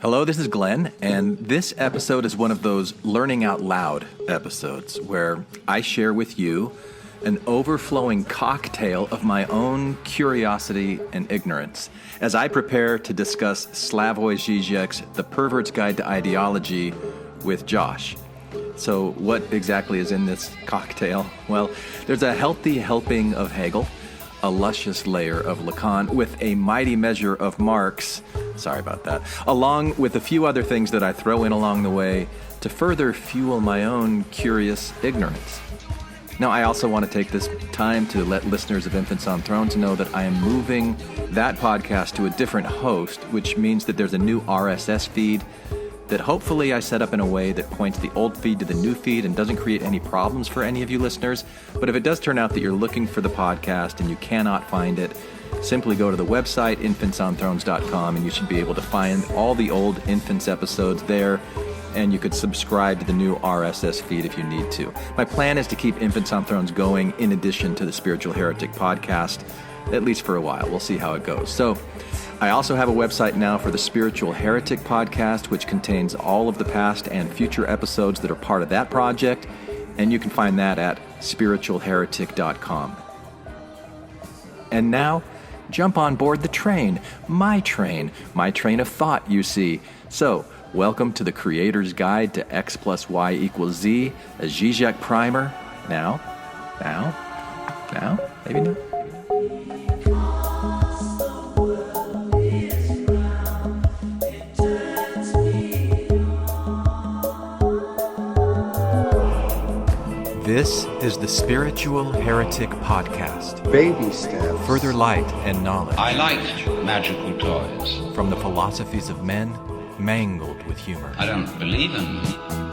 Hello, this is Glenn, and this episode is one of those learning out loud episodes where I share with you an overflowing cocktail of my own curiosity and ignorance as I prepare to discuss Slavoj Žižek's The Pervert's Guide to Ideology with Josh. So what exactly is in this cocktail? Well, there's a healthy helping of Hegel, a luscious layer of Lacan, with a mighty measure of Marx, sorry about that, along with a few other things that I throw in along the way to further fuel my own curious ignorance. Now, I also want to take this time to let listeners of Infants on Thrones know that I am moving that podcast to a different host, which means that there's a new RSS feed that hopefully I set up in a way that points the old feed to the new feed and doesn't create any problems for any of you listeners. But if it does turn out that you're looking for the podcast and you cannot find it, simply go to the website, infantsonthrones.com, and you should be able to find all the old Infants episodes there, and you could subscribe to the new RSS feed if you need to. My plan is to keep Infants on Thrones going in addition to the Spiritual Heretic podcast, at least for a while. We'll see how it goes. So, I also have a website now for the Spiritual Heretic podcast, which contains all of the past and future episodes that are part of that project, and you can find that at spiritualheretic.com. And now, jump on board the train, my train of thought, you see. So, welcome to the Creator's Guide to X plus Y equals Z, a Žižek primer. Now, maybe not. This is the Spiritual Heretic Podcast. Baby steps. Further light and knowledge. I liked magical toys. From the philosophies of men, mangled with humor. I don't believe in them.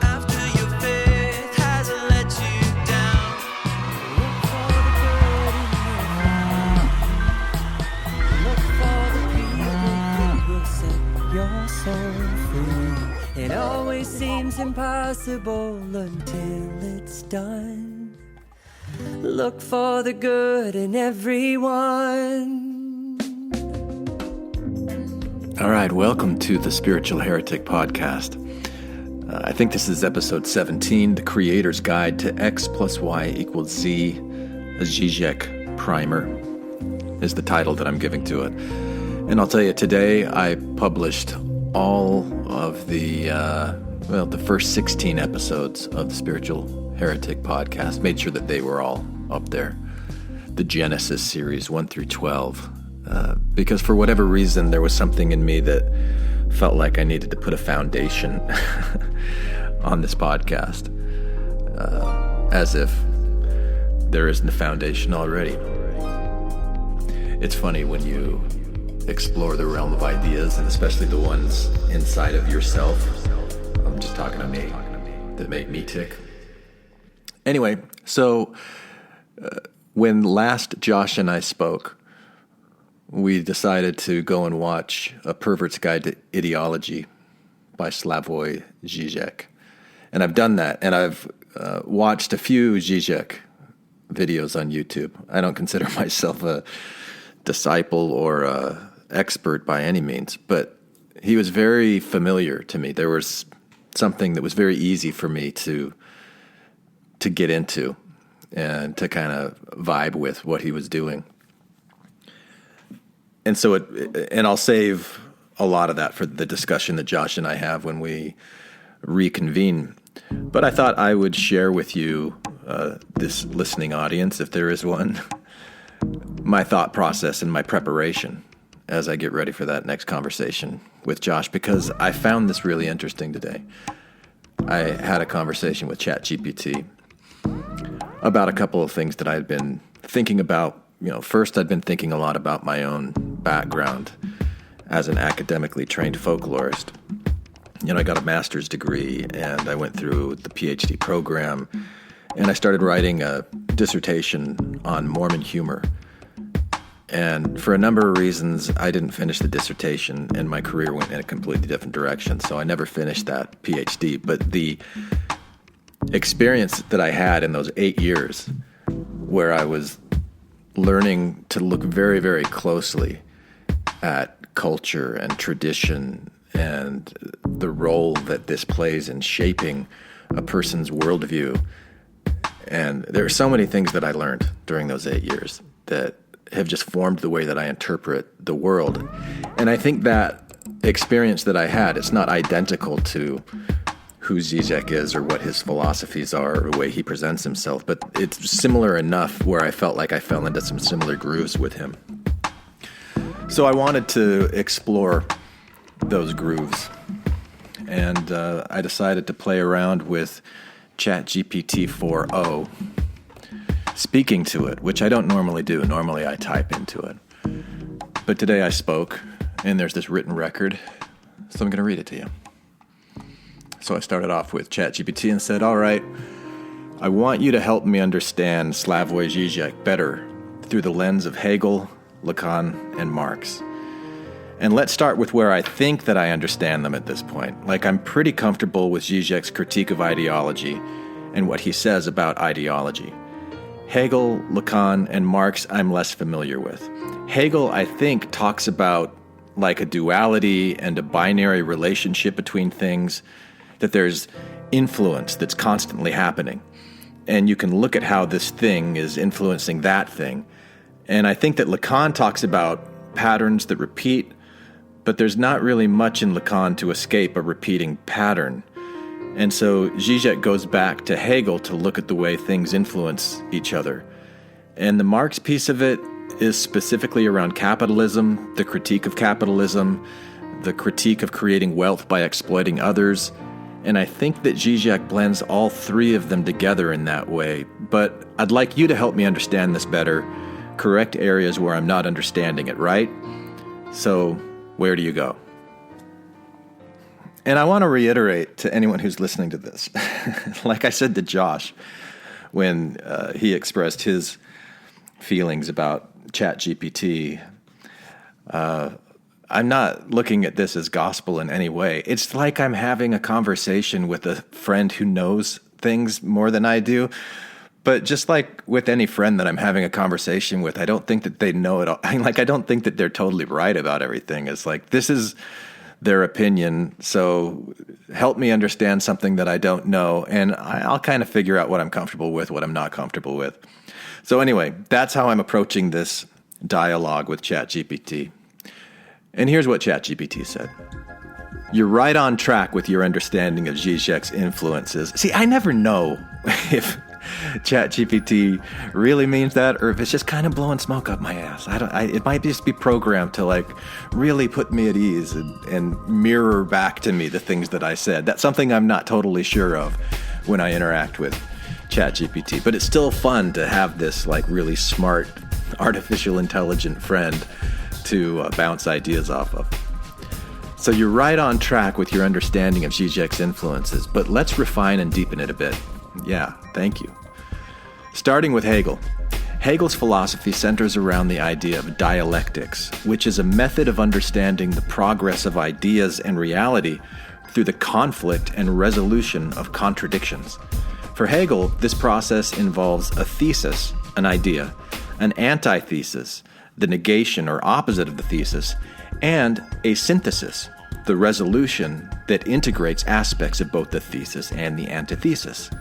After your faith has let you down, look for the good in you. Look for the people that will set your soul free. It always seems impossible until it's done. Look for the good in everyone. All right, welcome to the Spiritual Heretic Podcast. I think this is episode 17, The Creator's Guide to X plus Y equals Z, a Žižek primer is the title that I'm giving to it. And I'll tell you, today I published all of the first 16 episodes of the Spiritual Heretic Podcast. Made sure that they were all up there. The Genesis series 1 through 12. Because for whatever reason, there was something in me that felt like I needed to put a foundation on this podcast. As if there isn't a foundation already. It's funny when you explore the realm of ideas, and especially the ones inside of yourself. I'm just talking to me, that make me tick. Anyway, so when last Josh and I spoke, we decided to go and watch A Pervert's Guide to Ideology by Slavoj Žižek. And I've done that, and I've watched a few Žižek videos on YouTube. I don't consider myself a disciple or a expert by any means, but he was very familiar to me. There was something that was very easy for me to get into and to kind of vibe with what he was doing. And so I'll save a lot of that for the discussion that Josh and I have when we reconvene. But I thought I would share with you, this listening audience, if there is one, my thought process and my preparation as I get ready for that next conversation with Josh, because I found this really interesting today. I had a conversation with ChatGPT about a couple of things that I had been thinking about. First, I'd been thinking a lot about my own background as an academically trained folklorist. I got a master's degree, and I went through the PhD program, and I started writing a dissertation on Mormon humor. And for a number of reasons, I didn't finish the dissertation, and my career went in a completely different direction, so I never finished that PhD. But the experience that I had in those 8 years, where I was learning to look very, very closely at culture and tradition and the role that this plays in shaping a person's worldview. And there are so many things that I learned during those 8 years that have just formed the way that I interpret the world. And I think that experience that I had, it's not identical to who Zizek is or what his philosophies are or the way he presents himself, but it's similar enough where I felt like I fell into some similar grooves with him. So I wanted to explore those grooves, and I decided to play around with ChatGPT 4.0, speaking to it, which I don't normally do. Normally I type into it. But today I spoke, and there's this written record, so I'm going to read it to you. So I started off with ChatGPT and said, all right, I want you to help me understand Slavoj Žižek better through the lens of Hegel, Lacan, and Marx. And let's start with where I think that I understand them at this point. Like, I'm pretty comfortable with Žižek's critique of ideology and what he says about ideology. Hegel, Lacan, and Marx I'm less familiar with. Hegel, I think, talks about like a duality and a binary relationship between things, that there's influence that's constantly happening. And you can look at how this thing is influencing that thing. And I think that Lacan talks about patterns that repeat, but there's not really much in Lacan to escape a repeating pattern. And so Žižek goes back to Hegel to look at the way things influence each other. And the Marx piece of it is specifically around capitalism, the critique of capitalism, the critique of creating wealth by exploiting others. And I think that Žižek blends all three of them together in that way. But I'd like you to help me understand this better, correct areas where I'm not understanding it, right? So where do you go? And I want to reiterate to anyone who's listening to this, like I said to Josh when he expressed his feelings about ChatGPT, I'm not looking at this as gospel in any way. It's like I'm having a conversation with a friend who knows things more than I do. But just like with any friend that I'm having a conversation with, I don't think that they know it all. I don't think that they're totally right about everything. It's like, this is their opinion, so help me understand something that I don't know, and I'll kind of figure out what I'm comfortable with, what I'm not comfortable with. So anyway, that's how I'm approaching this dialogue with ChatGPT. And here's what ChatGPT said. You're right on track with your understanding of Žižek's influences. See, I never know if ChatGPT really means that or if it's just kind of blowing smoke up my ass. It might just be programmed to like really put me at ease and mirror back to me the things that I said. That's something I'm not totally sure of when I interact with ChatGPT. But it's still fun to have this like really smart, artificial intelligent friend to bounce ideas off of. So you're right on track with your understanding of Žižek's influences, but let's refine and deepen it a bit. Yeah, thank you. Starting with Hegel. Hegel's philosophy centers around the idea of dialectics, which is a method of understanding the progress of ideas and reality through the conflict and resolution of contradictions. For Hegel, this process involves a thesis, an idea, an antithesis, the negation or opposite of the thesis, and a synthesis, the resolution that integrates aspects of both the thesis and the antithesis.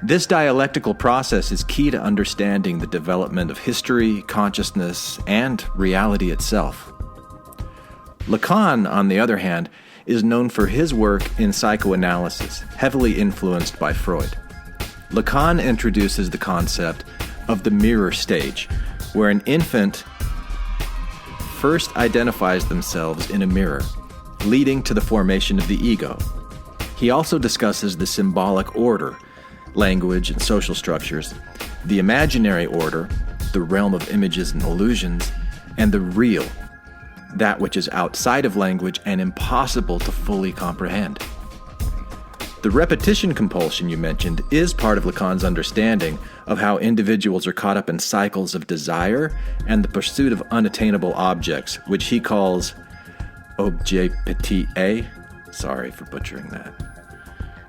This dialectical process is key to understanding the development of history, consciousness, and reality itself. Lacan, on the other hand, is known for his work in psychoanalysis, heavily influenced by Freud. Lacan introduces the concept of the mirror stage, where an infant first identifies themselves in a mirror, leading to the formation of the ego. He also discusses the symbolic order, language and social structures, the imaginary order, the realm of images and illusions, and the real, that which is outside of language and impossible to fully comprehend. The repetition compulsion you mentioned is part of Lacan's understanding of how individuals are caught up in cycles of desire and the pursuit of unattainable objects, which he calls objet petit a. Sorry for butchering that.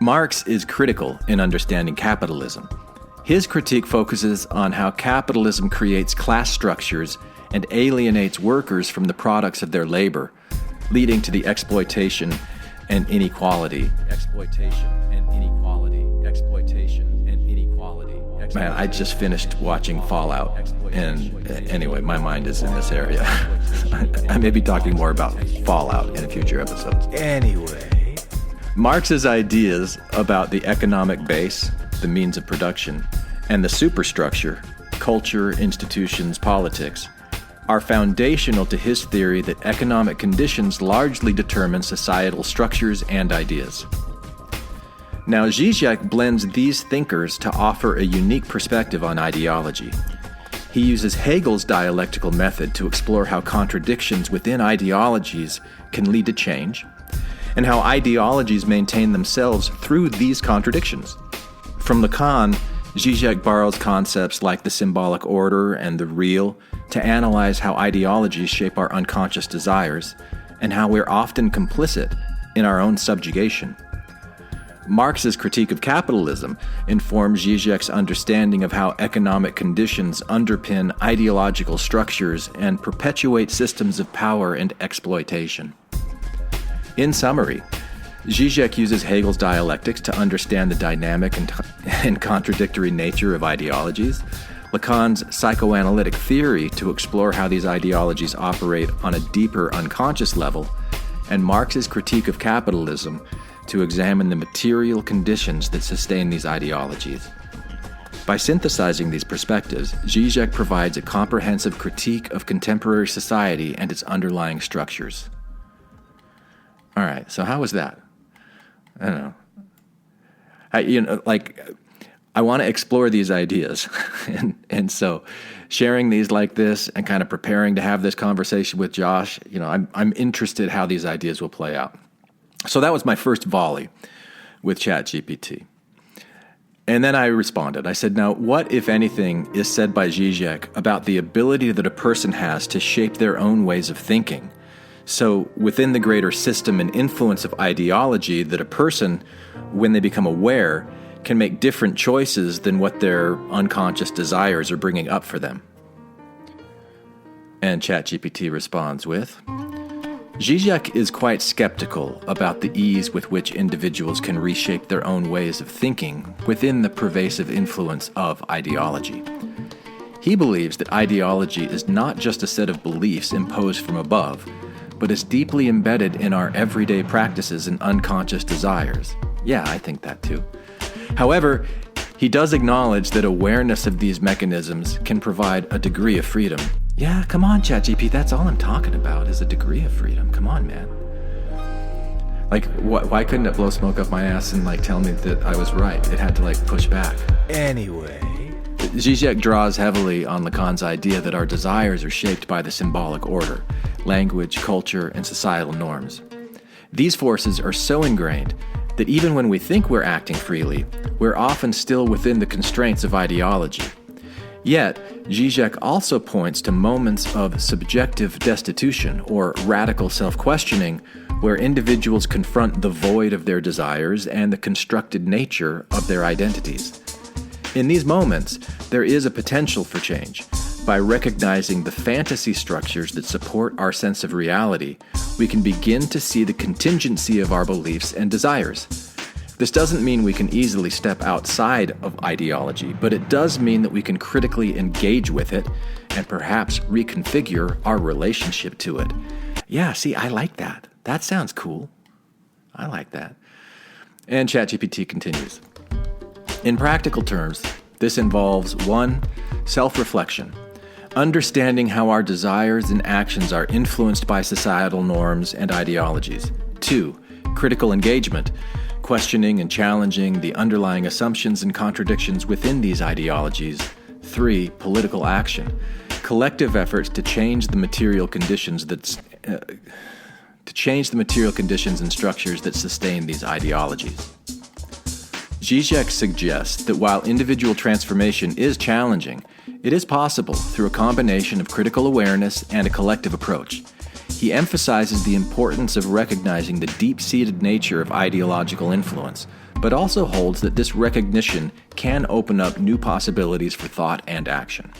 Marx is critical in understanding capitalism. His critique focuses on how capitalism creates class structures and alienates workers from the products of their labor, leading to the exploitation and inequality. Man, I just finished watching Fallout, and anyway, my mind is in this area. I may be talking more about Fallout in future episodes. Anyway, Marx's ideas about the economic base, the means of production, and the superstructure, culture, institutions, politics, are foundational to his theory that economic conditions largely determine societal structures and ideas. Now, Žižek blends these thinkers to offer a unique perspective on ideology. He uses Hegel's dialectical method to explore how contradictions within ideologies can lead to change, and how ideologies maintain themselves through these contradictions. From Lacan, Žižek borrows concepts like the symbolic order and the real to analyze how ideologies shape our unconscious desires, and how we're often complicit in our own subjugation. Marx's critique of capitalism informs Žižek's understanding of how economic conditions underpin ideological structures and perpetuate systems of power and exploitation. In summary, Žižek uses Hegel's dialectics to understand the dynamic and contradictory nature of ideologies, Lacan's psychoanalytic theory to explore how these ideologies operate on a deeper unconscious level, and Marx's critique of capitalism to examine the material conditions that sustain these ideologies. By synthesizing these perspectives, Žižek provides a comprehensive critique of contemporary society and its underlying structures. All right, so how was that? I don't know. I want to explore these ideas. and so sharing these like this and kind of preparing to have this conversation with Josh, I'm interested how these ideas will play out. So that was my first volley with ChatGPT. And then I responded. I said, now, what, if anything, is said by Žižek about the ability that a person has to shape their own ways of thinking? So within the greater system and influence of ideology, that a person, when they become aware, can make different choices than what their unconscious desires are bringing up for them. And ChatGPT responds with, Žižek is quite skeptical about the ease with which individuals can reshape their own ways of thinking within the pervasive influence of ideology. He believes that ideology is not just a set of beliefs imposed from above, but is deeply embedded in our everyday practices and unconscious desires. Yeah, I think that too. However, he does acknowledge that awareness of these mechanisms can provide a degree of freedom. Yeah, come on, ChatGPT, that's all I'm talking about is a degree of freedom. Come on, man. Why couldn't it blow smoke up my ass and tell me that I was right? It had to push back. Anyway, Žižek draws heavily on Lacan's idea that our desires are shaped by the symbolic order, language, culture, and societal norms. These forces are so ingrained that even when we think we're acting freely, we're often still within the constraints of ideology. Yet, Žižek also points to moments of subjective destitution or radical self-questioning where individuals confront the void of their desires and the constructed nature of their identities. In these moments, there is a potential for change. By recognizing the fantasy structures that support our sense of reality, we can begin to see the contingency of our beliefs and desires. This doesn't mean we can easily step outside of ideology, but it does mean that we can critically engage with it and perhaps reconfigure our relationship to it. Yeah, see, I like that. That sounds cool. I like that. And ChatGPT continues. In practical terms, this involves 1. Self-reflection. Understanding how our desires and actions are influenced by societal norms and ideologies. 2. Critical engagement. Questioning and challenging the underlying assumptions and contradictions within these ideologies. 3. Political action. Collective efforts to change the material conditions and structures that sustain these ideologies. Žižek suggests that while individual transformation is challenging, it is possible through a combination of critical awareness and a collective approach. He emphasizes the importance of recognizing the deep-seated nature of ideological influence, but also holds that this recognition can open up new possibilities for thought and action.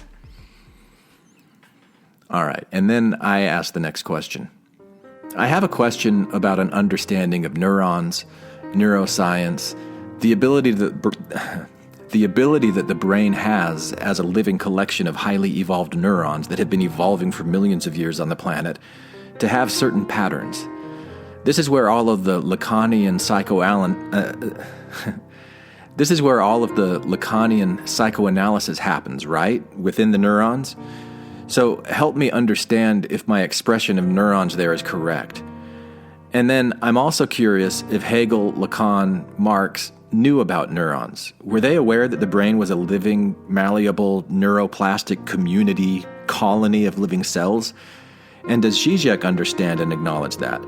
All right, and then I asked the next question. I have a question about an understanding of neurons, neuroscience, the ability that the brain has as a living collection of highly evolved neurons that have been evolving for millions of years on the planet to have certain patterns. This is where all of the Lacanian psychoanalysis happens, right? Within the neurons. So help me understand if my expression of neurons there is correct. And then I'm also curious if Hegel, Lacan, Marx knew about neurons. Were they aware that the brain was a living, malleable, neuroplastic community, colony of living cells? And does Žižek understand and acknowledge that?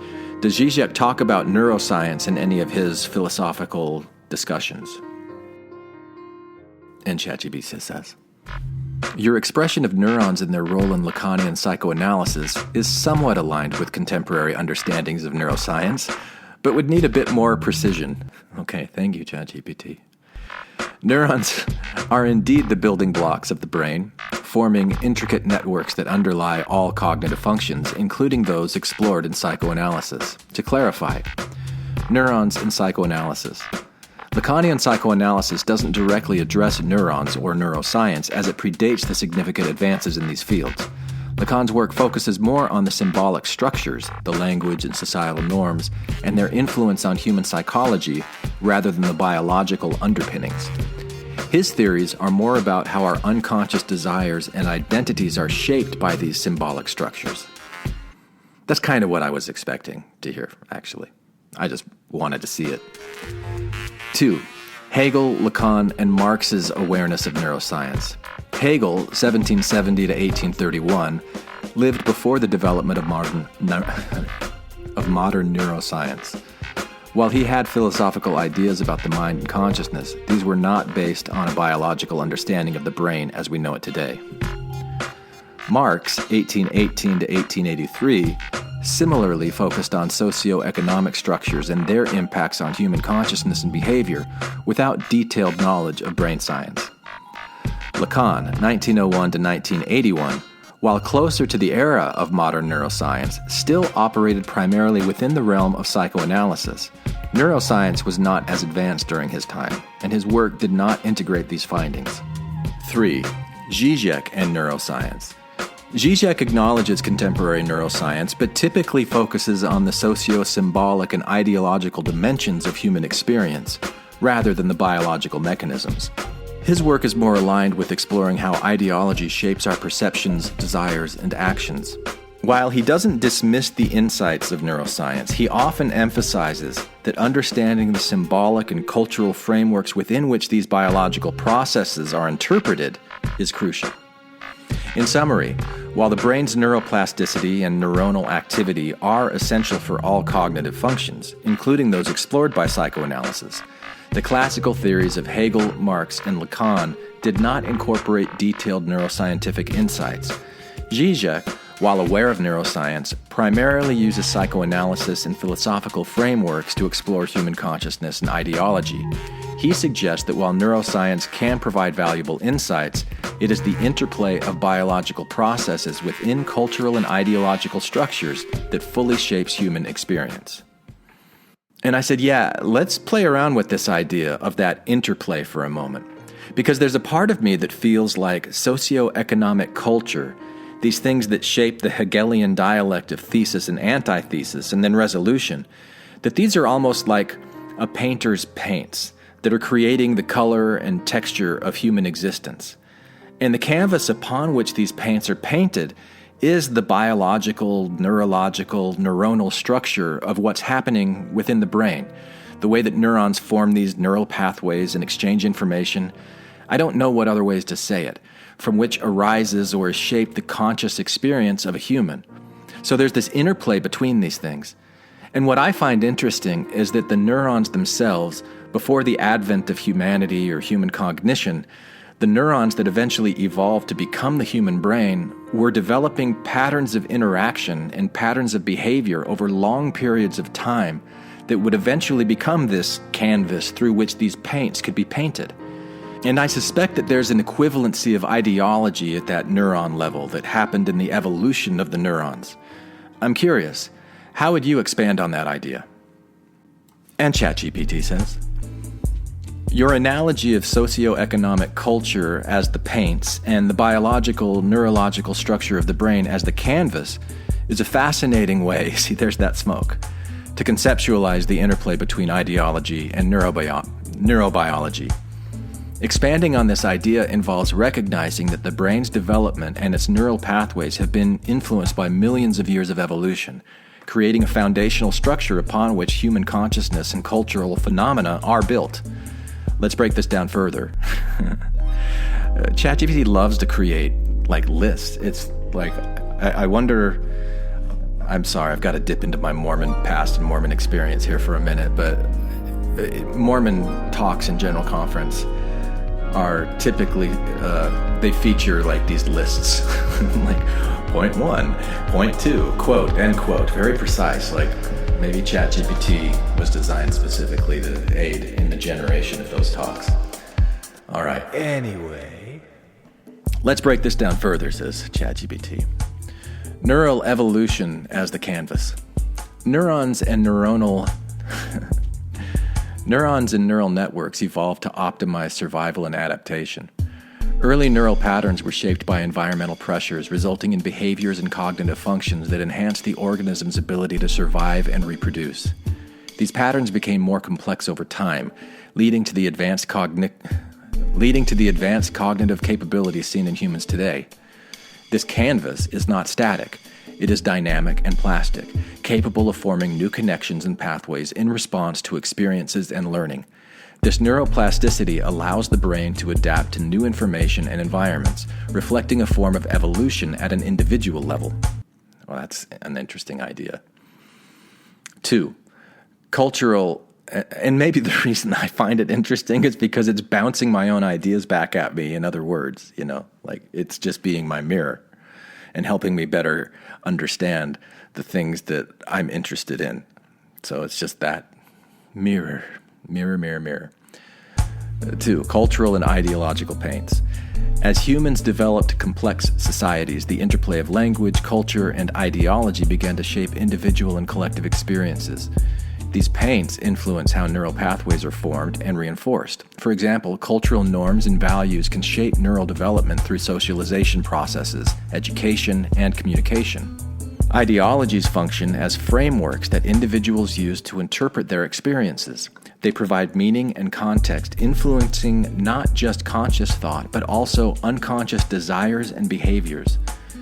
Does Žižek talk about neuroscience in any of his philosophical discussions? And ChatGPT says, your expression of neurons and their role in Lacanian psychoanalysis is somewhat aligned with contemporary understandings of neuroscience, but would need a bit more precision. Okay, thank you, ChatGPT. Neurons are indeed the building blocks of the brain, forming intricate networks that underlie all cognitive functions, including those explored in psychoanalysis. To clarify, neurons in psychoanalysis. Lacanian psychoanalysis doesn't directly address neurons or neuroscience as it predates the significant advances in these fields. Lacan's work focuses more on the symbolic structures, the language and societal norms, and their influence on human psychology rather than the biological underpinnings. His theories are more about how our unconscious desires and identities are shaped by these symbolic structures. That's kind of what I was expecting to hear, actually. I just wanted to see it. 2. Hegel, Lacan, and Marx's awareness of neuroscience. Hegel, 1770 to 1831, lived before the development of modern neuroscience. While he had philosophical ideas about the mind and consciousness, these were not based on a biological understanding of the brain as we know it today. Marx, 1818 to 1883, similarly focused on socio-economic structures and their impacts on human consciousness and behavior without detailed knowledge of brain science. Lacan, 1901 to 1981, while closer to the era of modern neuroscience, still operated primarily within the realm of psychoanalysis. Neuroscience was not as advanced during his time, and his work did not integrate these findings. 3. Žižek and neuroscience. Žižek acknowledges contemporary neuroscience, but typically focuses on the socio-symbolic and ideological dimensions of human experience, rather than the biological mechanisms. His work is more aligned with exploring how ideology shapes our perceptions, desires, and actions. While he doesn't dismiss the insights of neuroscience, he often emphasizes that understanding the symbolic and cultural frameworks within which these biological processes are interpreted is crucial. In summary, while the brain's neuroplasticity and neuronal activity are essential for all cognitive functions, including those explored by psychoanalysis, the classical theories of Hegel, Marx, and Lacan did not incorporate detailed neuroscientific insights. Žižek, while aware of neuroscience, primarily uses psychoanalysis and philosophical frameworks to explore human consciousness and ideology. He suggests that while neuroscience can provide valuable insights, it is the interplay of biological processes within cultural and ideological structures that fully shapes human experience. And I said, yeah, let's play around with this idea of that interplay for a moment. Because there's a part of me that feels like socioeconomic culture, these things that shape the Hegelian dialect of thesis and antithesis and then resolution, that these are almost like a painter's paints that are creating the color and texture of human existence. And the canvas upon which these paints are painted is the biological, neurological, neuronal structure of what's happening within the brain, the way that neurons form these neural pathways and exchange information. I don't know what other ways to say it, from which arises or is shaped the conscious experience of a human. So there's this interplay between these things. And what I find interesting is that the neurons themselves, before the advent of humanity or human cognition, the neurons that eventually evolved to become the human brain were developing patterns of interaction and patterns of behavior over long periods of time that would eventually become this canvas through which these paints could be painted. And I suspect that there's an equivalency of ideology at that neuron level that happened in the evolution of the neurons. I'm curious, How would you expand on that idea? And ChatGPT says, your analogy of socioeconomic culture as the paints and the biological, neurological structure of the brain as the canvas is a fascinating way, see, there's that smoke, to conceptualize the interplay between ideology and neurobiology. Expanding on this idea involves recognizing that the brain's development and its neural pathways have been influenced by millions of years of evolution, creating a foundational structure upon which human consciousness and cultural phenomena are built. Let's break this down further. ChatGPT loves to create, lists. It's I wonder, I'm sorry, I've got to dip into my Mormon past and Mormon experience here for a minute, but Mormon talks in General Conference are typically, they feature these lists, point 1, point 2, quote, end quote, very precise, maybe ChatGPT was designed specifically to aid in the generation of those talks. All right. Anyway. Let's break this down further, says ChatGPT. Neural evolution as the canvas. Neurons and neural networks evolved to optimize survival and adaptation. Early neural patterns were shaped by environmental pressures, resulting in behaviors and cognitive functions that enhanced the organism's ability to survive and reproduce. These patterns became more complex over time, leading to the advanced cognitive capabilities seen in humans today. This canvas is not static. It is dynamic and plastic, capable of forming new connections and pathways in response to experiences and learning. This neuroplasticity allows the brain to adapt to new information and environments, reflecting a form of evolution at an individual level. Well, that's an interesting idea. 2, cultural, and maybe the reason I find it interesting is because it's bouncing my own ideas back at me, in other words, it's just being my mirror and helping me better understand the things that I'm interested in. So it's just that mirror. 2, cultural and ideological paints. As humans developed complex societies, the interplay of language, culture, and ideology began to shape individual and collective experiences. These paints influence how neural pathways are formed and reinforced. For example, cultural norms and values can shape neural development through socialization processes, education, and communication. Ideologies function as frameworks that individuals use to interpret their experiences. They provide meaning and context, influencing not just conscious thought, but also unconscious desires and behaviors.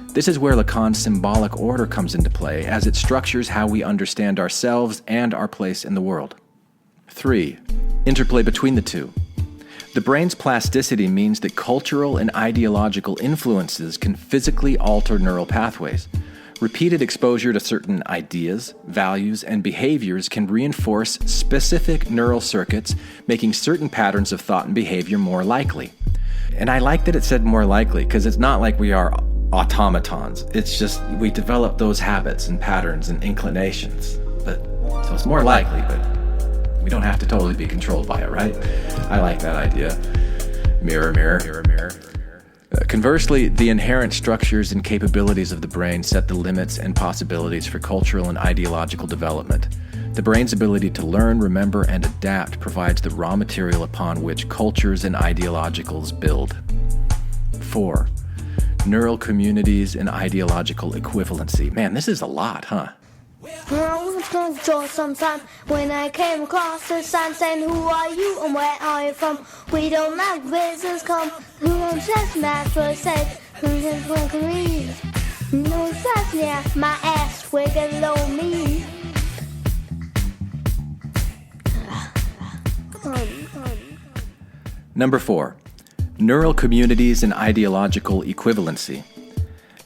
This is where Lacan's symbolic order comes into play, as it structures how we understand ourselves and our place in the world. 3, interplay between the two. The brain's plasticity means that cultural and ideological influences can physically alter neural pathways. Repeated exposure to certain ideas, values, and behaviors can reinforce specific neural circuits, making certain patterns of thought and behavior more likely. And I like that it said more likely, because it's not like we are automatons. It's just we develop those habits and patterns and inclinations. So it's more likely, but we don't have to totally be controlled by it, right? I like that idea. Mirror, mirror, mirror, mirror. Conversely, the inherent structures and capabilities of the brain set the limits and possibilities for cultural and ideological development. The brain's ability to learn, remember, and adapt provides the raw material upon which cultures and ideologicals build. 4, neural communities and ideological equivalency. Man, this is a lot, huh? I was going to draw sometime when I came across a sign saying, "Who are you and where are you from? We don't like visitors come. Who don't just math for a sec? Who just want to read? No, that's yeah, my ass wiggle below me." Number 4, neural communities and ideological equivalency.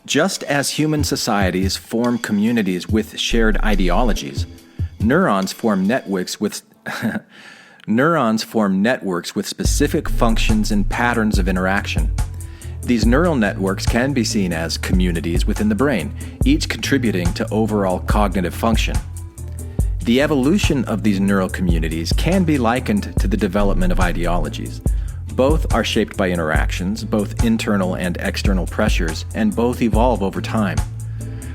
Just as human societies form communities with shared ideologies, neurons form networks with specific functions and patterns of interaction. These neural networks can be seen as communities within the brain, each contributing to overall cognitive function. The evolution of these neural communities can be likened to the development of ideologies. Both are shaped by interactions, both internal and external pressures, and both evolve over time.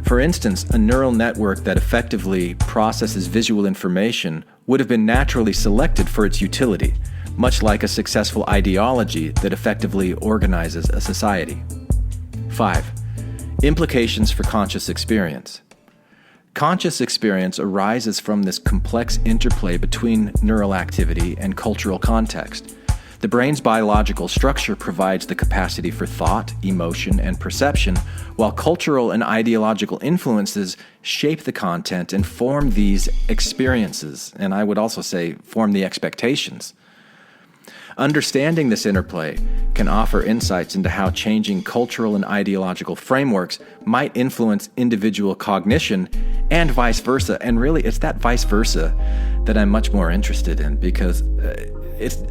For instance, a neural network that effectively processes visual information would have been naturally selected for its utility, much like a successful ideology that effectively organizes a society. 5. Implications for conscious experience. Conscious experience arises from this complex interplay between neural activity and cultural context. The brain's biological structure provides the capacity for thought, emotion, and perception, while cultural and ideological influences shape the content and form these experiences, and I would also say form the expectations. Understanding this interplay can offer insights into how changing cultural and ideological frameworks might influence individual cognition and vice versa. And really, it's that vice versa that I'm much more interested in, because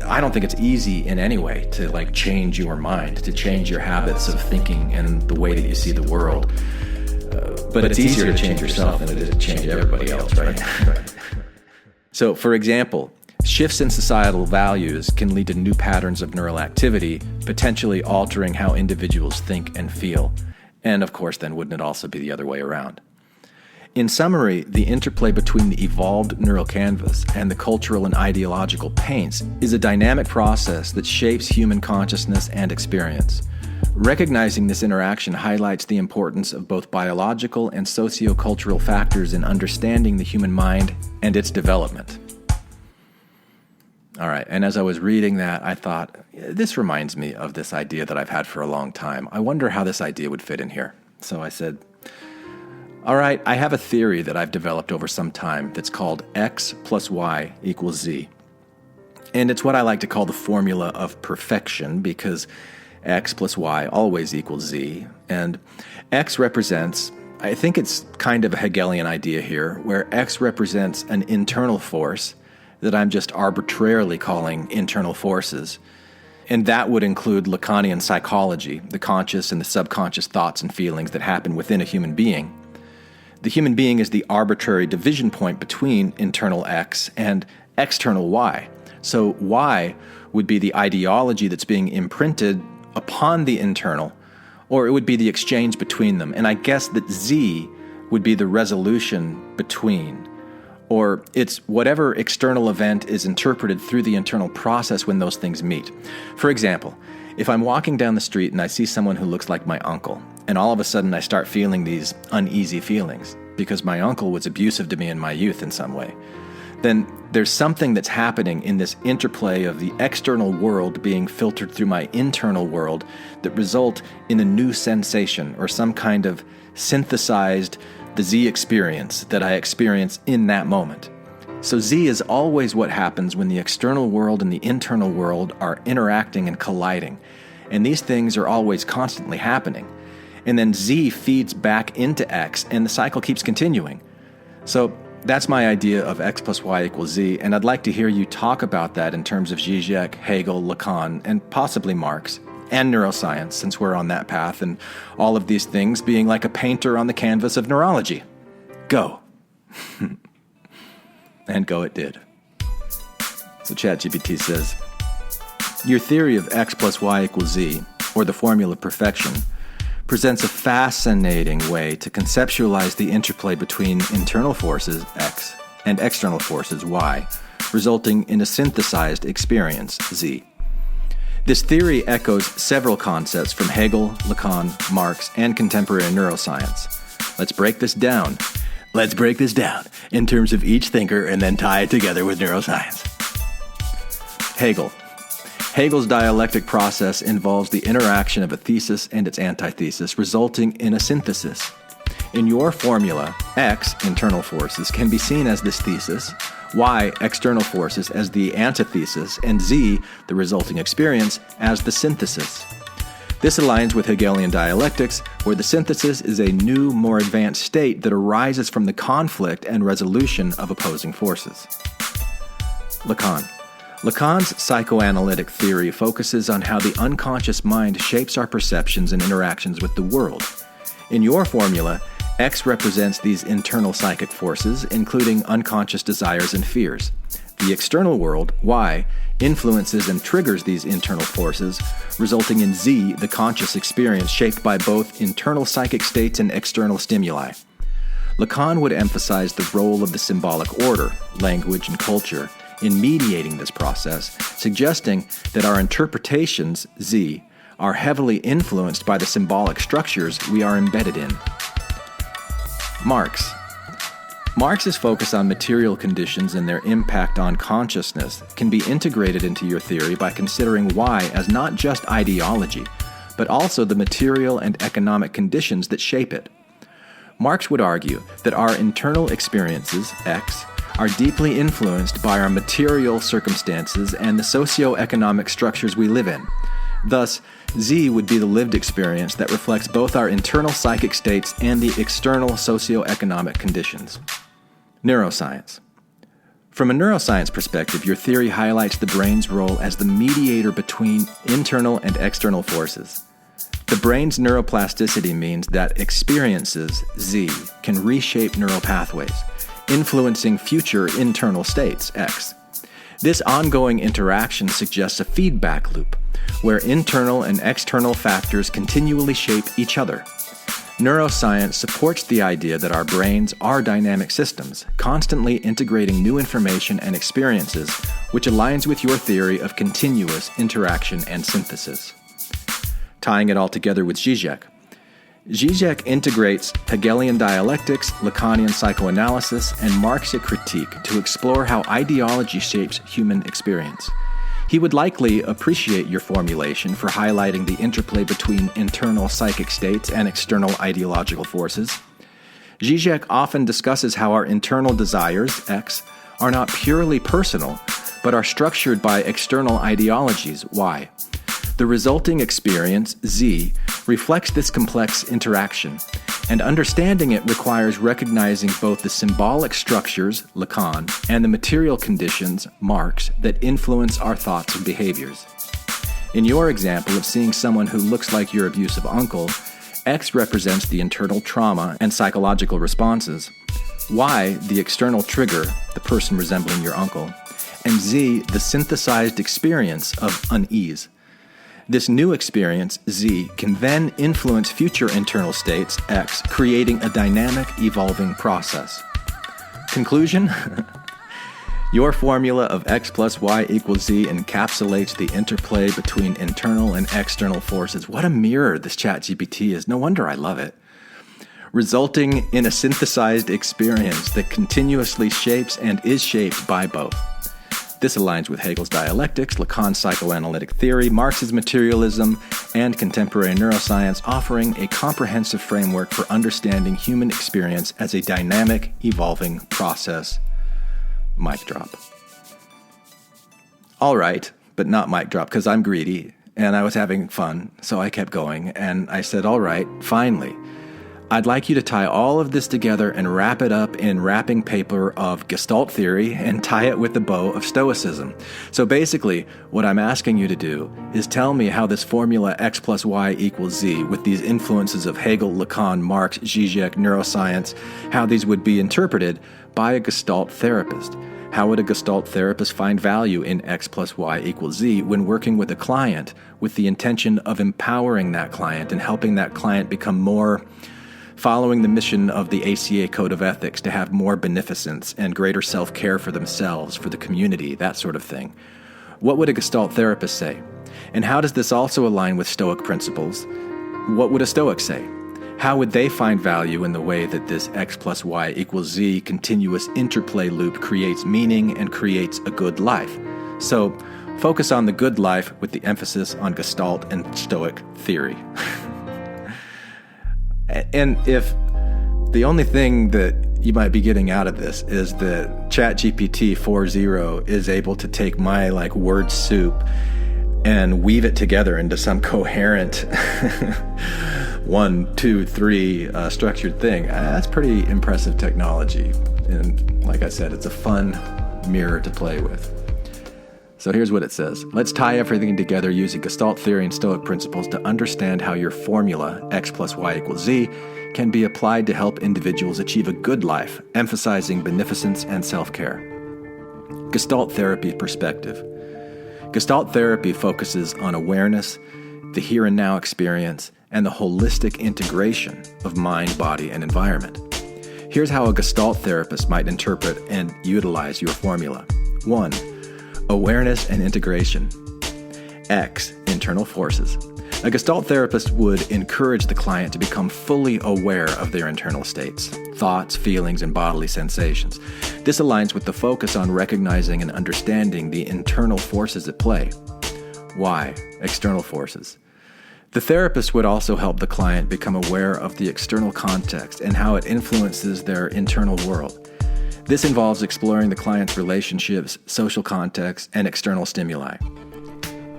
I don't think it's easy in any way to change your mind, to change your habits of thinking and the way that you see the world. But it's easier to change yourself than it is to change everybody else, right? So, for example, shifts in societal values can lead to new patterns of neural activity, potentially altering how individuals think and feel. And of course, then wouldn't it also be the other way around? In summary, the interplay between the evolved neural canvas and the cultural and ideological paints is a dynamic process that shapes human consciousness and experience. Recognizing this interaction highlights the importance of both biological and socio-cultural factors in understanding the human mind and its development. All right, and as I was reading that, I thought, this reminds me of this idea that I've had for a long time. I wonder how this idea would fit in here. So I said, all right, I have a theory that I've developed over some time that's called X plus Y equals Z. And it's what I like to call the formula of perfection, because X plus Y always equals Z. And X represents, I think it's kind of a Hegelian idea here, where X represents an internal force that I'm just arbitrarily calling internal forces. And that would include Lacanian psychology, the conscious and the subconscious thoughts and feelings that happen within a human being. The human being is the arbitrary division point between internal X and external Y. So Y would be the ideology that's being imprinted upon the internal, or it would be the exchange between them. And I guess that Z would be the resolution between, or it's whatever external event is interpreted through the internal process when those things meet. For example, if I'm walking down the street and I see someone who looks like my uncle, and all of a sudden I start feeling these uneasy feelings because my uncle was abusive to me in my youth in some way, then there's something that's happening in this interplay of the external world being filtered through my internal world that result in a new sensation or some kind of synthesized the Z experience that I experience in that moment. So Z is always what happens when the external world and the internal world are interacting and colliding. And these things are always constantly happening. And then Z feeds back into X, and the cycle keeps continuing. So that's my idea of X plus Y equals Z, and I'd like to hear you talk about that in terms of Žižek, Hegel, Lacan, and possibly Marx, and neuroscience, since we're on that path, and all of these things being like a painter on the canvas of neurology. Go. And go it did. So ChatGPT says, your theory of X plus Y equals Z, or the formula of perfection, presents a fascinating way to conceptualize the interplay between internal forces, X, and external forces, Y, resulting in a synthesized experience, Z. This theory echoes several concepts from Hegel, Lacan, Marx, and contemporary neuroscience. Let's break this down. Let's break this down in terms of each thinker and then tie it together with neuroscience. Hegel. Hegel's dialectic process involves the interaction of a thesis and its antithesis, resulting in a synthesis. In your formula, X, internal forces, can be seen as this thesis, Y, external forces, as the antithesis, and Z, the resulting experience, as the synthesis. This aligns with Hegelian dialectics, where the synthesis is a new, more advanced state that arises from the conflict and resolution of opposing forces. Lacan. Lacan's psychoanalytic theory focuses on how the unconscious mind shapes our perceptions and interactions with the world. In your formula, X represents these internal psychic forces, including unconscious desires and fears. The external world, Y, influences and triggers these internal forces, resulting in Z, the conscious experience shaped by both internal psychic states and external stimuli. Lacan would emphasize the role of the symbolic order, language, and culture in mediating this process, suggesting that our interpretations, Z, are heavily influenced by the symbolic structures we are embedded in. Marx's focus on material conditions and their impact on consciousness can be integrated into your theory by considering Y as not just ideology, but also the material and economic conditions that shape it. Marx would argue that our internal experiences, X, are deeply influenced by our material circumstances and the socio-economic structures we live in. Thus, Z would be the lived experience that reflects both our internal psychic states and the external socio-economic conditions. Neuroscience. From a neuroscience perspective, your theory highlights the brain's role as the mediator between internal and external forces. The brain's neuroplasticity means that experiences, Z, can reshape neural pathways, influencing future internal states, X. This ongoing interaction suggests a feedback loop, where internal and external factors continually shape each other. Neuroscience supports the idea that our brains are dynamic systems, constantly integrating new information and experiences, which aligns with your theory of continuous interaction and synthesis. Tying it all together with Žižek. Zizek integrates Hegelian dialectics, Lacanian psychoanalysis, and Marxist critique to explore how ideology shapes human experience. He would likely appreciate your formulation for highlighting the interplay between internal psychic states and external ideological forces. Žižek often discusses how our internal desires, X, are not purely personal, but are structured by external ideologies, Y. The resulting experience, Z, reflects this complex interaction, and understanding it requires recognizing both the symbolic structures, Lacan, and the material conditions, Marx, that influence our thoughts and behaviors. In your example of seeing someone who looks like your abusive uncle, X represents the internal trauma and psychological responses, Y, the external trigger, the person resembling your uncle, and Z, the synthesized experience of unease. This new experience, Z, can then influence future internal states, X, creating a dynamic, evolving process. Conclusion? Your formula of X plus Y equals Z encapsulates the interplay between internal and external forces. What a mirror this ChatGPT is. No wonder I love it. Resulting in a synthesized experience that continuously shapes and is shaped by both. This aligns with Hegel's dialectics, Lacan's psychoanalytic theory, Marx's materialism, and contemporary neuroscience, offering a comprehensive framework for understanding human experience as a dynamic, evolving process. Mic drop. All right, but not mic drop, because I'm greedy, and I was having fun, so I kept going, and I said, all right, finally. I'd like you to tie all of this together and wrap it up in wrapping paper of Gestalt theory and tie it with the bow of Stoicism. So basically, what I'm asking you to do is tell me how this formula X plus Y equals Z with these influences of Hegel, Lacan, Marx, Žižek, neuroscience, how these would be interpreted by a Gestalt therapist. How would a Gestalt therapist find value in X plus Y equals Z when working with a client with the intention of empowering that client and helping that client become more following the mission of the ACA Code of Ethics to have more beneficence and greater self-care for themselves, for the community, that sort of thing? What would a Gestalt therapist say? And how does this also align with Stoic principles? What would a Stoic say? How would they find value in the way that this X plus Y equals Z continuous interplay loop creates meaning and creates a good life? So, focus on the good life with the emphasis on Gestalt and Stoic theory. And if the only thing that you might be getting out of this is that ChatGPT 4.0 is able to take my word soup and weave it together into some coherent 1, 2, 3 structured thing, that's pretty impressive technology. And like I said, it's a fun mirror to play with. So here's what it says. Let's tie everything together using Gestalt theory and Stoic principles to understand how your formula, X plus Y equals Z, can be applied to help individuals achieve a good life, emphasizing beneficence and self-care. Gestalt therapy perspective. Gestalt therapy focuses on awareness, the here and now experience, and the holistic integration of mind, body, and environment. Here's how a Gestalt therapist might interpret and utilize your formula. 1. Awareness and integration. X. Internal forces. A Gestalt therapist would encourage the client to become fully aware of their internal states, thoughts, feelings, and bodily sensations. This aligns with the focus on recognizing and understanding the internal forces at play. Y. External forces. The therapist would also help the client become aware of the external context and how it influences their internal world. This involves exploring the client's relationships, social context, and external stimuli.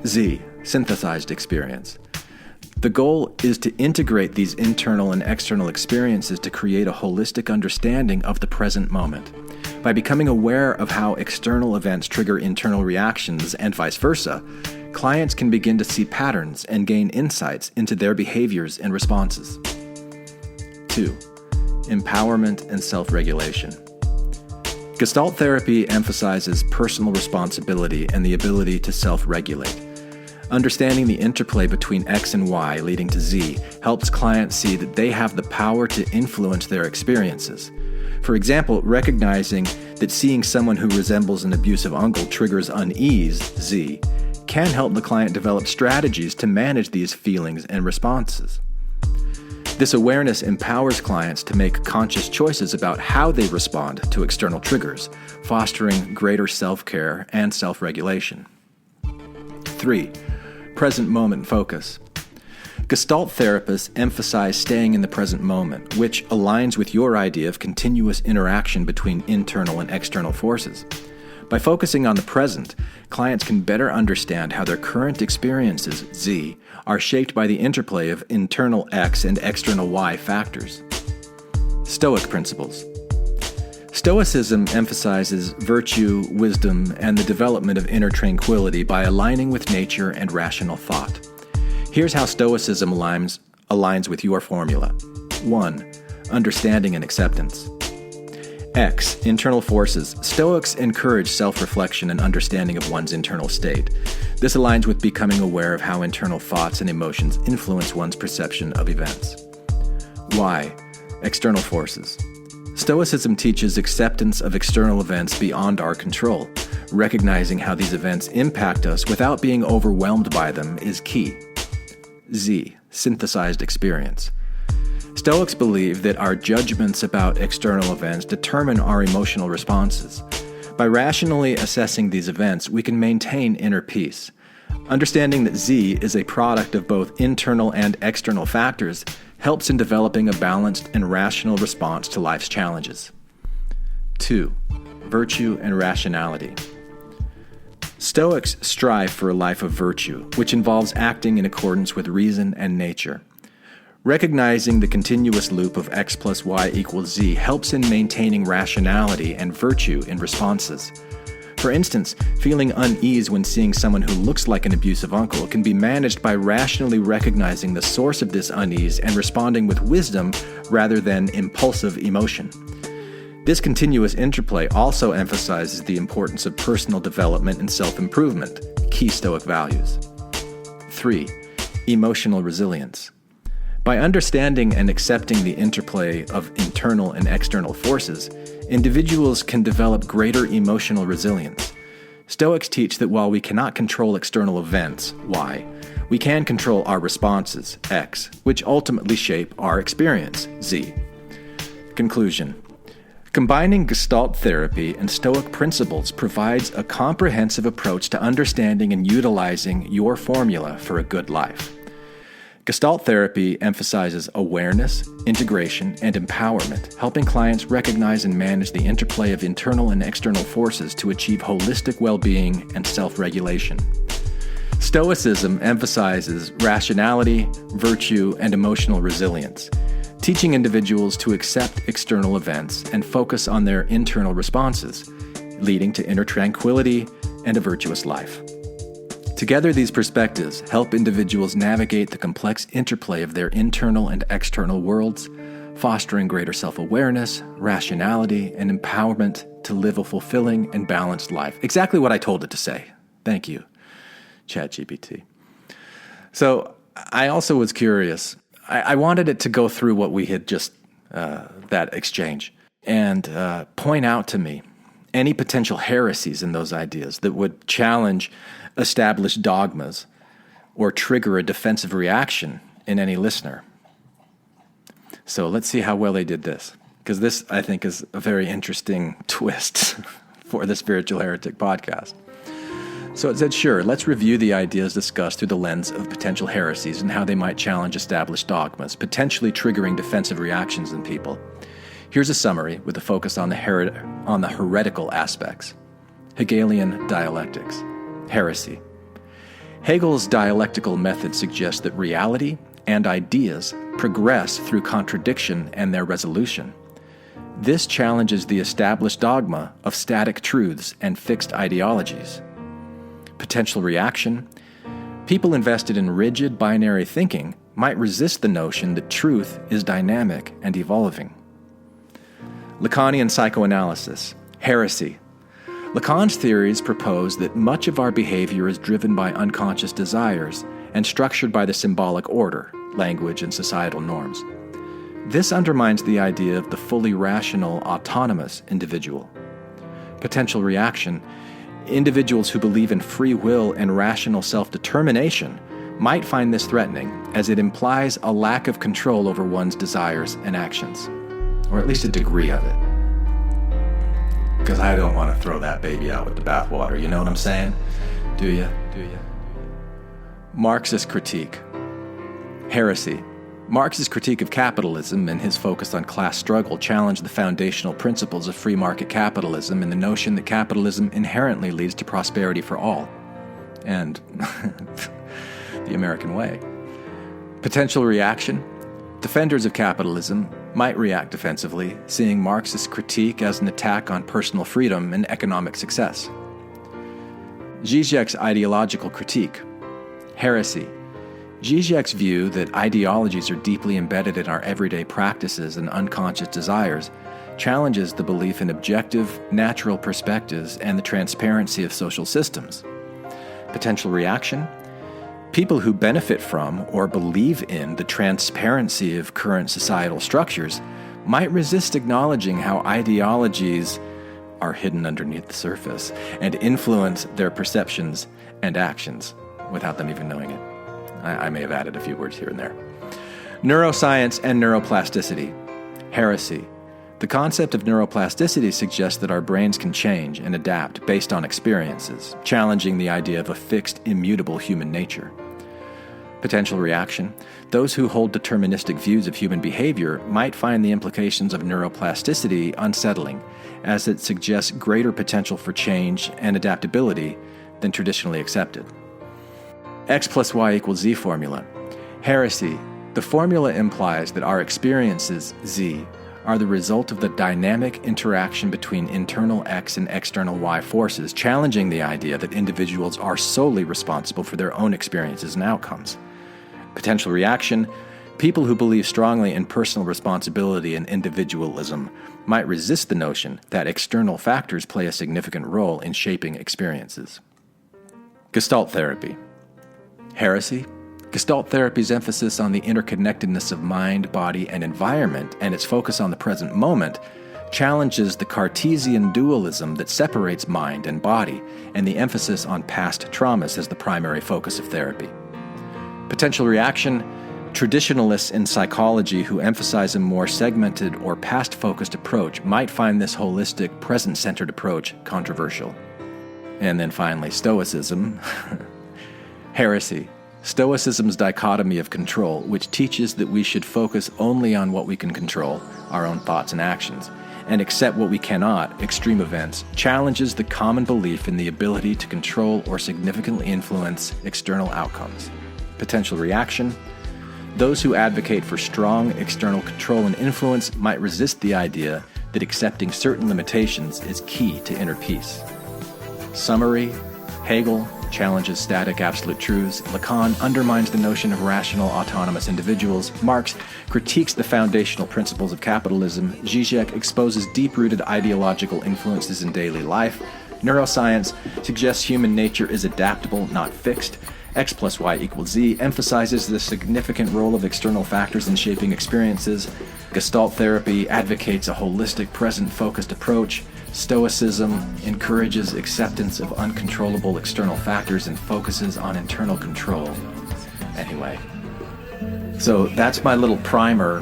Z. Synthesized experience. The goal is to integrate these internal and external experiences to create a holistic understanding of the present moment. By becoming aware of how external events trigger internal reactions and vice versa, clients can begin to see patterns and gain insights into their behaviors and responses. 2. Empowerment and self-regulation. Gestalt therapy emphasizes personal responsibility and the ability to self-regulate. Understanding the interplay between X and Y leading to Z helps clients see that they have the power to influence their experiences. For example, recognizing that seeing someone who resembles an abusive uncle triggers unease, Z, can help the client develop strategies to manage these feelings and responses. This awareness empowers clients to make conscious choices about how they respond to external triggers, fostering greater self-care and self-regulation. 3. Present moment focus. Gestalt therapists emphasize staying in the present moment, which aligns with your idea of continuous interaction between internal and external forces. By focusing on the present, clients can better understand how their current experiences, Z, are shaped by the interplay of internal X and external Y factors. Stoic principles. Stoicism emphasizes virtue, wisdom, and the development of inner tranquility by aligning with nature and rational thought. Here's how Stoicism aligns with your formula. 1. Understanding and acceptance. X. Internal forces. Stoics encourage self-reflection and understanding of one's internal state. This aligns with becoming aware of how internal thoughts and emotions influence one's perception of events. Y. External forces. Stoicism teaches acceptance of external events beyond our control. Recognizing how these events impact us without being overwhelmed by them is key. Z. Synthesized experience. Stoics believe that our judgments about external events determine our emotional responses. By rationally assessing these events, we can maintain inner peace. Understanding that Z is a product of both internal and external factors helps in developing a balanced and rational response to life's challenges. 2. Virtue and rationality. Stoics strive for a life of virtue, which involves acting in accordance with reason and nature. Recognizing the continuous loop of X plus Y equals Z helps in maintaining rationality and virtue in responses. For instance, feeling unease when seeing someone who looks like an abusive uncle can be managed by rationally recognizing the source of this unease and responding with wisdom rather than impulsive emotion. This continuous interplay also emphasizes the importance of personal development and self-improvement, key Stoic values. 3. Emotional resilience. By understanding and accepting the interplay of internal and external forces, individuals can develop greater emotional resilience. Stoics teach that while we cannot control external events, Y, we can control our responses, X, which ultimately shape our experience, Z. Conclusion. Combining Gestalt therapy and Stoic principles provides a comprehensive approach to understanding and utilizing your formula for a good life. Gestalt therapy emphasizes awareness, integration, and empowerment, helping clients recognize and manage the interplay of internal and external forces to achieve holistic well-being and self-regulation. Stoicism emphasizes rationality, virtue, and emotional resilience, teaching individuals to accept external events and focus on their internal responses, leading to inner tranquility and a virtuous life. Together, these perspectives help individuals navigate the complex interplay of their internal and external worlds, fostering greater self-awareness, rationality, and empowerment to live a fulfilling and balanced life. Exactly what I told it to say. Thank you, ChatGPT. So I also was curious. I wanted it to go through what we had just, that exchange. and point out to me any potential heresies in those ideas that would challenge established dogmas or trigger a defensive reaction in any listener. So let's see how well they did this, because this, I think, is a very interesting twist for the Spiritual Heretic podcast. So it said, sure, let's review the ideas discussed through the lens of potential heresies and how they might challenge established dogmas, potentially triggering defensive reactions in people. Here's a summary with a focus on the heretical aspects. Hegelian dialectics. Heresy. Hegel's dialectical method suggests that reality and ideas progress through contradiction and their resolution. This challenges the established dogma of static truths and fixed ideologies. Potential reaction. People invested in rigid binary thinking might resist the notion that truth is dynamic and evolving. Lacanian psychoanalysis. Heresy. Lacan's theories propose that much of our behavior is driven by unconscious desires and structured by the symbolic order, language, and societal norms. This undermines the idea of the fully rational, autonomous individual. Potential reaction. Individuals who believe in free will and rational self-determination might find this threatening, as it implies a lack of control over one's desires and actions, or at least a degree of it. Because I don't want to throw that baby out with the bathwater, you know what I'm saying? Do you? Marxist critique. Heresy. Marx's critique of capitalism and his focus on class struggle challenged the foundational principles of free market capitalism and the notion that capitalism inherently leads to prosperity for all, and the American way. Potential reaction. Defenders of capitalism might react defensively, seeing Marxist critique as an attack on personal freedom and economic success. Zizek's ideological critique. Heresy. Zizek's view that ideologies are deeply embedded in our everyday practices and unconscious desires challenges the belief in objective, natural perspectives and the transparency of social systems. Potential reaction. People who benefit from or believe in the transparency of current societal structures might resist acknowledging how ideologies are hidden underneath the surface and influence their perceptions and actions without them even knowing it. I may have added a few words here and there. Neuroscience and neuroplasticity. Heresy. The concept of neuroplasticity suggests that our brains can change and adapt based on experiences, challenging the idea of a fixed, immutable human nature. Potential reaction. Those who hold deterministic views of human behavior might find the implications of neuroplasticity unsettling, as it suggests greater potential for change and adaptability than traditionally accepted. X plus Y equals Z formula. Heresy. The formula implies that our experiences, Z, are the result of the dynamic interaction between internal X and external Y forces, challenging the idea that individuals are solely responsible for their own experiences and outcomes. Potential reaction. People who believe strongly in personal responsibility and individualism might resist the notion that external factors play a significant role in shaping experiences. Gestalt therapy. Heresy. Gestalt therapy's emphasis on the interconnectedness of mind, body, and environment, and its focus on the present moment, challenges the Cartesian dualism that separates mind and body, and the emphasis on past traumas as the primary focus of therapy. Potential reaction. Traditionalists in psychology who emphasize a more segmented or past-focused approach might find this holistic, present-centered approach controversial. And then finally, Stoicism. Heresy. Stoicism's dichotomy of control, which teaches that we should focus only on what we can control, our own thoughts and actions, and accept what we cannot, extreme events, challenges the common belief in the ability to control or significantly influence external outcomes. Potential reaction. Those who advocate for strong external control and influence might resist the idea that accepting certain limitations is key to inner peace. Summary. Hegel challenges static absolute truths. Lacan undermines the notion of rational, autonomous individuals. Marx critiques the foundational principles of capitalism. Žižek exposes deep-rooted ideological influences in daily life. Neuroscience suggests human nature is adaptable, not fixed. X plus Y equals Z emphasizes the significant role of external factors in shaping experiences. Gestalt therapy advocates a holistic, present-focused approach. Stoicism encourages acceptance of uncontrollable external factors and focuses on internal control. Anyway, so that's my little primer.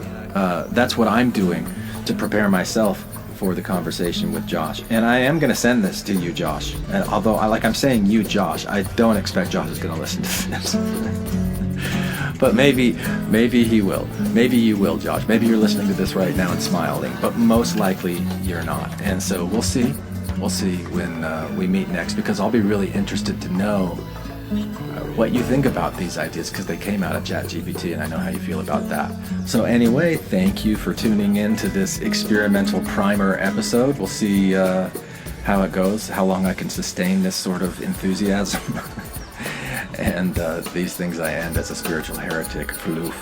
That's what I'm doing to prepare myself for the conversation with Josh. And I am going to send this to you, Josh. And although, I'm saying you, Josh, I don't expect Josh is going to listen to this. But maybe he will. Maybe you will, Josh. Maybe you're listening to this right now and smiling, but most likely you're not. And so we'll see. We'll see when we meet next, because I'll be really interested to know what you think about these ideas, because they came out of ChatGPT, and I know how you feel about that. So anyway, thank you for tuning in to this experimental primer episode. We'll see how it goes, how long I can sustain this sort of enthusiasm. And these things I end as a spiritual heretic. Floof.